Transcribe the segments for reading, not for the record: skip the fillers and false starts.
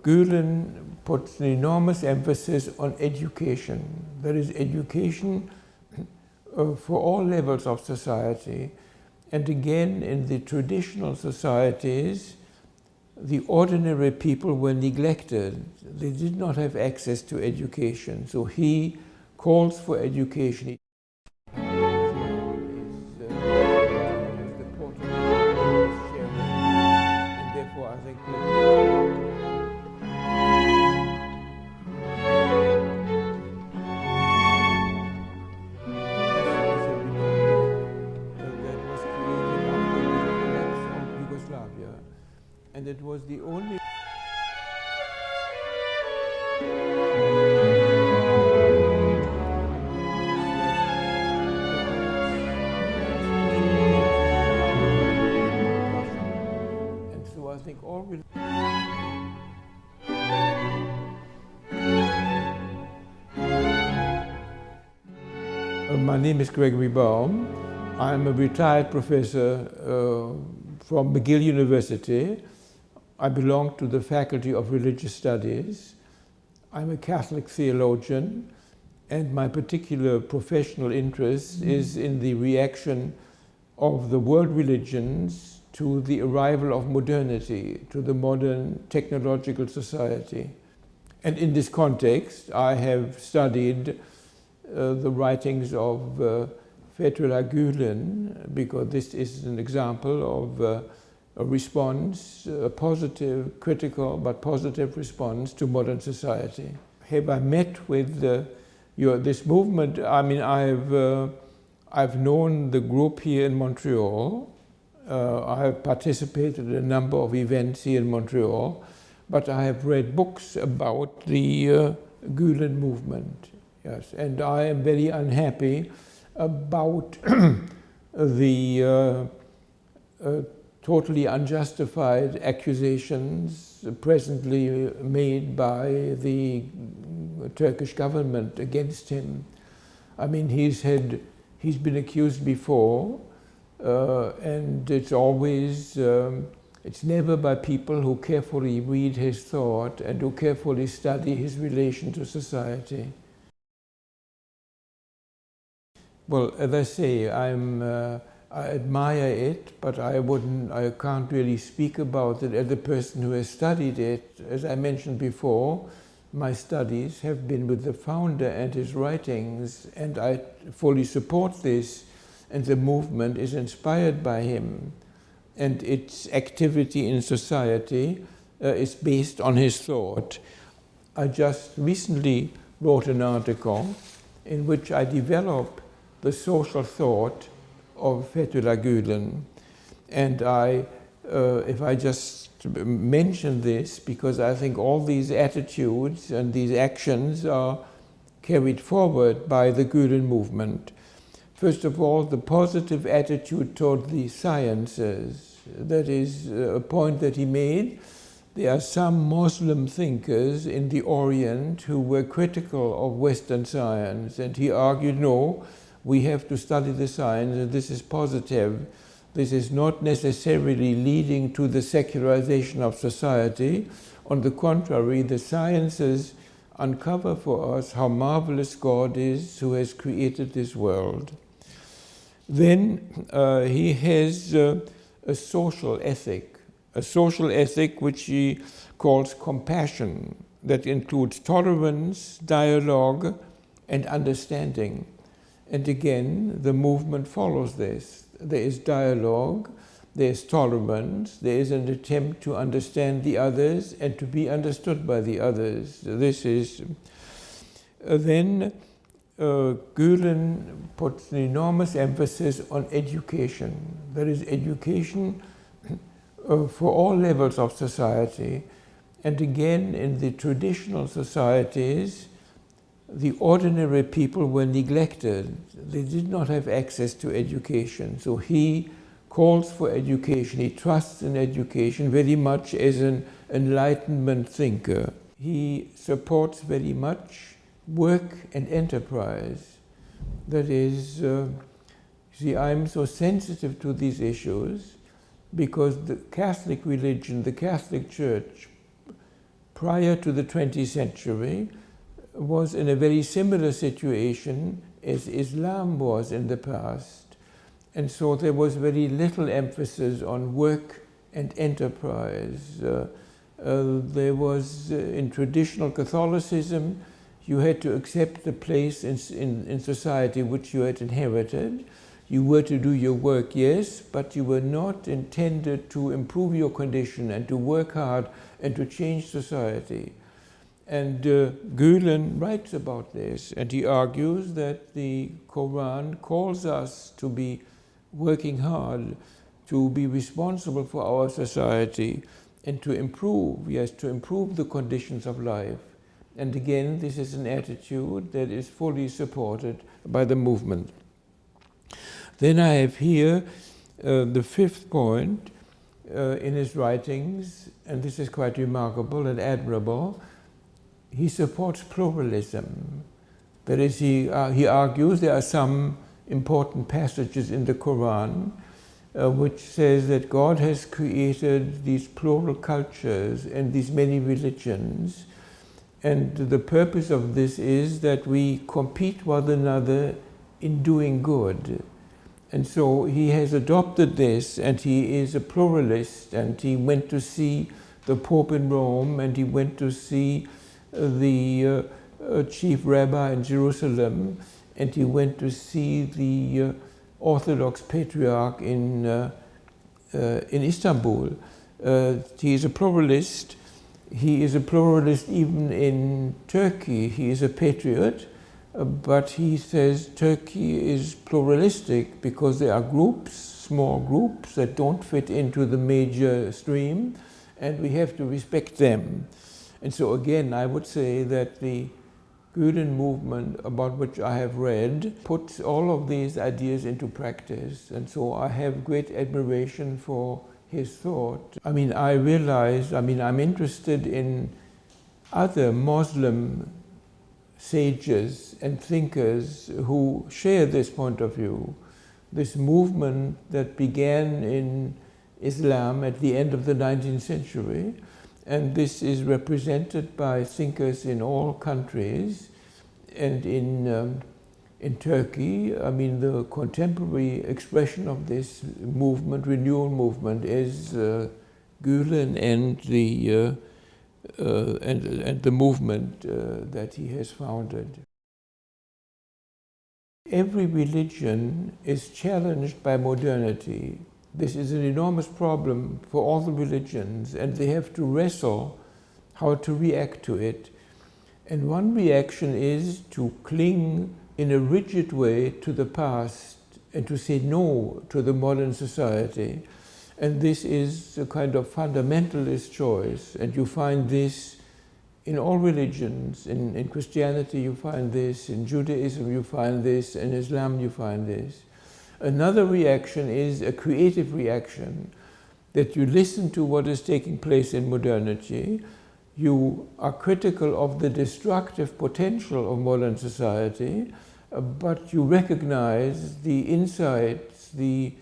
Gülen puts an enormous emphasis on education. There is education for all levels of society. And again, in the traditional societies, the ordinary people were neglected. They did not have access to education. So he calls for education. And therefore, I think and it was the only and so I think all my name is Gregory Baum. I'm a retired professor from McGill University. I belong to the Faculty of Religious Studies. I'm a Catholic theologian, and my particular professional interest is in the reaction of the world religions to the arrival of modernity, to the modern technological society. And in this context, I have studied the writings of Fethullah Gülen, because this is an example of a response, a positive, critical, but positive response to modern society. Have I met with this movement? I mean, I've known the group here in Montreal. I have participated in a number of events here in Montreal, but I have read books about the Gülen movement. Yes, and I am very unhappy about the totally unjustified accusations presently made by the Turkish government against him. I mean, he's been accused before, and it's always, it's never by people who carefully read his thought and who carefully study his relation to society. Well, as I say, I admire it, but I can't really speak about it as a person who has studied it. As I mentioned before, my studies have been with the founder and his writings, and I fully support this, and the movement is inspired by him, and its activity in society is based on his thought. I just recently wrote an article in which I develop the social thought of Fethullah Gülen, and if I just mention this, because I think all these attitudes and these actions are carried forward by the Gülen movement. First of all, the positive attitude toward the sciences. That is a point that he made. There are some Muslim thinkers in the Orient who were critical of Western science, and he argued, no, we have to study the science, and this is positive. This is not necessarily leading to the secularization of society. On the contrary, the sciences uncover for us how marvelous God is who has created this world. Then he has a social ethic which he calls compassion, that includes tolerance, dialogue, and understanding. And again, the movement follows this. There is dialogue, there is tolerance, there is an attempt to understand the others and to be understood by the others. This is... Then Gülen puts an enormous emphasis on education. There is education for all levels of society. And again, in the traditional societies, the ordinary people were neglected. They did not have access to education. So he calls for education. He trusts in education very much as an Enlightenment thinker. He supports very much work and enterprise. That is, see, I'm so sensitive to these issues because the Catholic religion, the Catholic Church, prior to the 20th century, was in a very similar situation as Islam was in the past. And so there was very little emphasis on work and enterprise. There was, in traditional Catholicism, you had to accept the place in society which you had inherited. You were to do your work, yes, but you were not intended to improve your condition and to work hard and to change society. And Gülen writes about this, and he argues that the Quran calls us to be working hard, to be responsible for our society, and to improve, yes, to improve the conditions of life. And again, this is an attitude that is fully supported by the movement. Then I have here the fifth point in his writings, and this is quite remarkable and admirable. He supports pluralism. That is, he argues there are some important passages in the Quran which says that God has created these plural cultures and these many religions, and the purpose of this is that we compete one another in doing good. And so he has adopted this, and he is a pluralist, and he went to see the Pope in Rome, and he went to see the chief rabbi in Jerusalem, and he went to see the Orthodox patriarch in Istanbul. He is a pluralist. He is a pluralist even in Turkey. He is a patriot, but he says Turkey is pluralistic because there are groups, small groups, that don't fit into the major stream, and we have to respect them. And so again, I would say that the Gülen movement, about which I have read, puts all of these ideas into practice. And so I have great admiration for his thought. I mean, I'm interested in other Muslim sages and thinkers who share this point of view. This movement that began in Islam at the end of the 19th century, and this is represented by thinkers in all countries. And in Turkey, I mean, the contemporary expression of this movement, renewal movement, is Gülen and the movement that he has founded. Every religion is challenged by modernity. This is an enormous problem for all the religions, and they have to wrestle how to react to it. And one reaction is to cling in a rigid way to the past and to say no to the modern society. And this is a kind of fundamentalist choice, and you find this in all religions. In Christianity you find this, in Judaism you find this, in Islam you find this. Another reaction is a creative reaction, that you listen to what is taking place in modernity, you are critical of the destructive potential of modern society, but you recognize the insights, the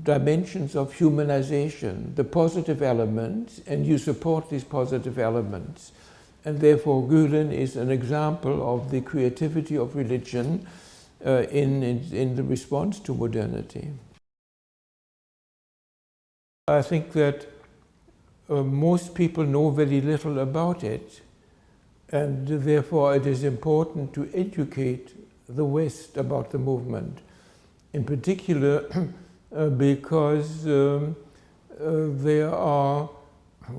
dimensions of humanization, the positive elements, and you support these positive elements. And therefore Gülen is an example of the creativity of religion in the response to modernity. I think that most people know very little about it, and therefore it is important to educate the West about the movement. In particular, because there are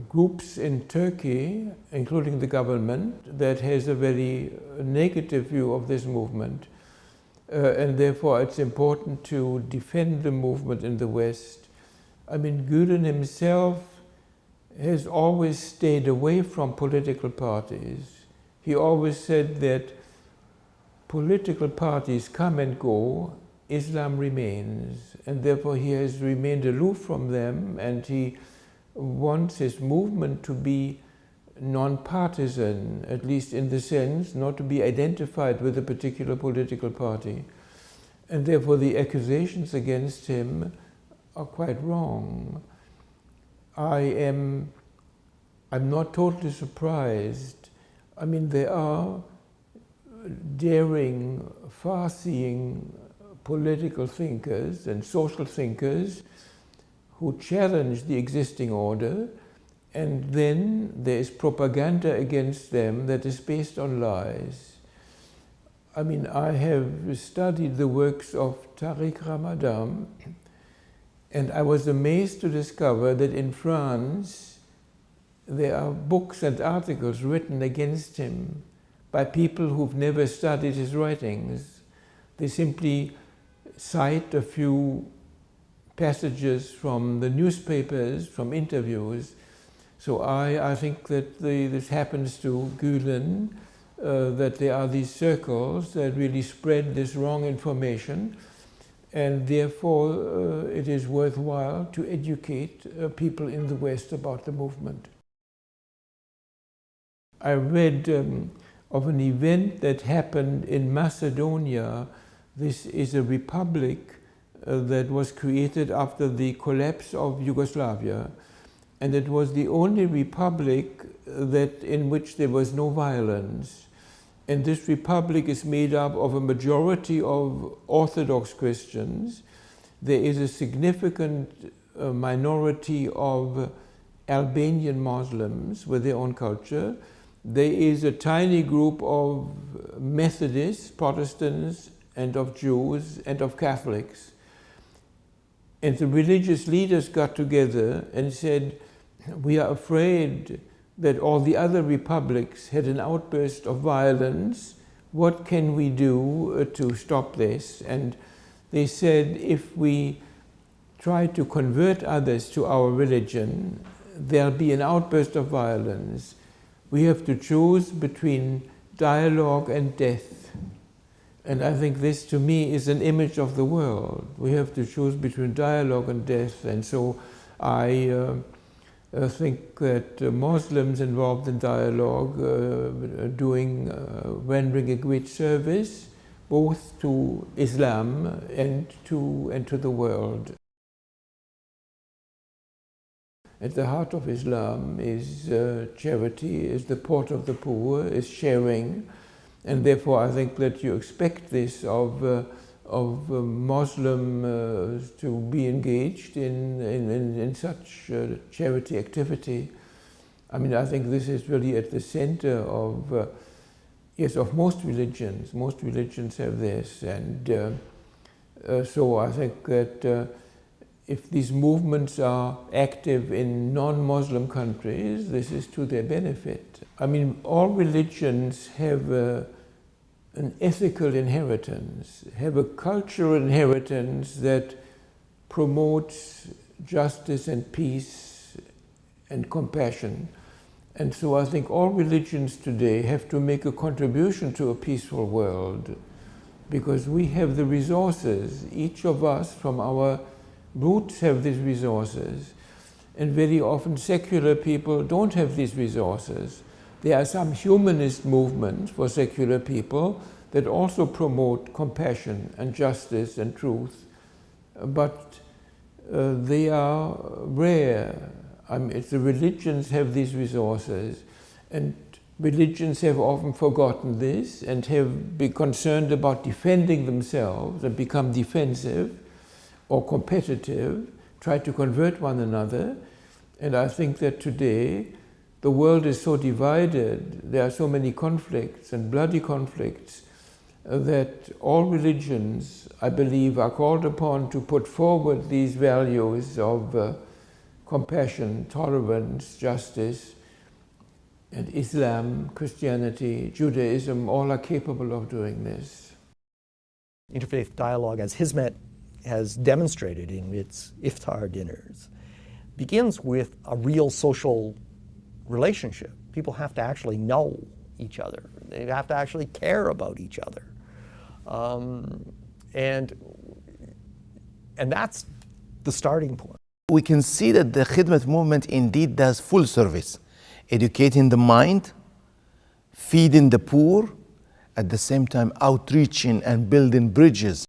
groups in Turkey, including the government, that has a very negative view of this movement. And therefore it's important to defend the movement in the West. I mean, Gülen himself has always stayed away from political parties. He always said that political parties come and go, Islam remains, and therefore he has remained aloof from them, and he wants his movement to be non-partisan, at least in the sense not to be identified with a particular political party. And therefore the accusations against him are quite wrong. I I'm not totally surprised. I mean, there are daring, far-seeing political thinkers and social thinkers who challenge the existing order, and then there is propaganda against them that is based on lies. I mean, I have studied the works of Tariq Ramadan, and I was amazed to discover that in France there are books and articles written against him by people who've never studied his writings. They simply cite a few passages from the newspapers, from interviews. So I think that this happens to Gülen, that there are these circles that really spread this wrong information, and therefore it is worthwhile to educate people in the West about the movement. I read of an event that happened in Macedonia. This is a republic that was created after the collapse of Yugoslavia, and it was the only republic in which there was no violence. And this republic is made up of a majority of Orthodox Christians. There is a significant minority of Albanian Muslims with their own culture. There is a tiny group of Methodists, Protestants, and of Jews, and of Catholics. And the religious leaders got together and said, we are afraid that all the other republics had an outburst of violence. What can we do to stop this? And they said, if we try to convert others to our religion, there'll be an outburst of violence. We have to choose between dialogue and death. And I think this, to me, is an image of the world. We have to choose between dialogue and death. And so I think that Muslims involved in dialogue rendering a great service, both to Islam and to the world. At the heart of Islam is charity, is the port of the poor, is sharing. And therefore, I think that you expect this of Muslims to be engaged in such charity activity. I mean, I think this is really at the center of, yes, of most religions. Most religions have this, and so I think that if these movements are active in non-Muslim countries, this is to their benefit. I mean, all religions have an ethical inheritance, have a cultural inheritance that promotes justice and peace and compassion. And so I think all religions today have to make a contribution to a peaceful world, because we have the resources. Each of us from our roots have these resources, and very often secular people don't have these resources. There are some humanist movements for secular people that also promote compassion and justice and truth, but they are rare. I mean, the religions have these resources, and religions have often forgotten this and have been concerned about defending themselves and become defensive or competitive, try to convert one another. And I think that today the world is so divided, there are so many conflicts and bloody conflicts, that all religions, I believe, are called upon to put forward these values of compassion, tolerance, justice, and Islam, Christianity, Judaism, all are capable of doing this. Interfaith dialogue, as Hizmet has demonstrated in its iftar dinners, begins with a real social relationship. People have to actually know each other. They have to actually care about each other. And that's the starting point. We can see that the Hizmet movement indeed does full service, educating the mind, feeding the poor, at the same time outreaching and building bridges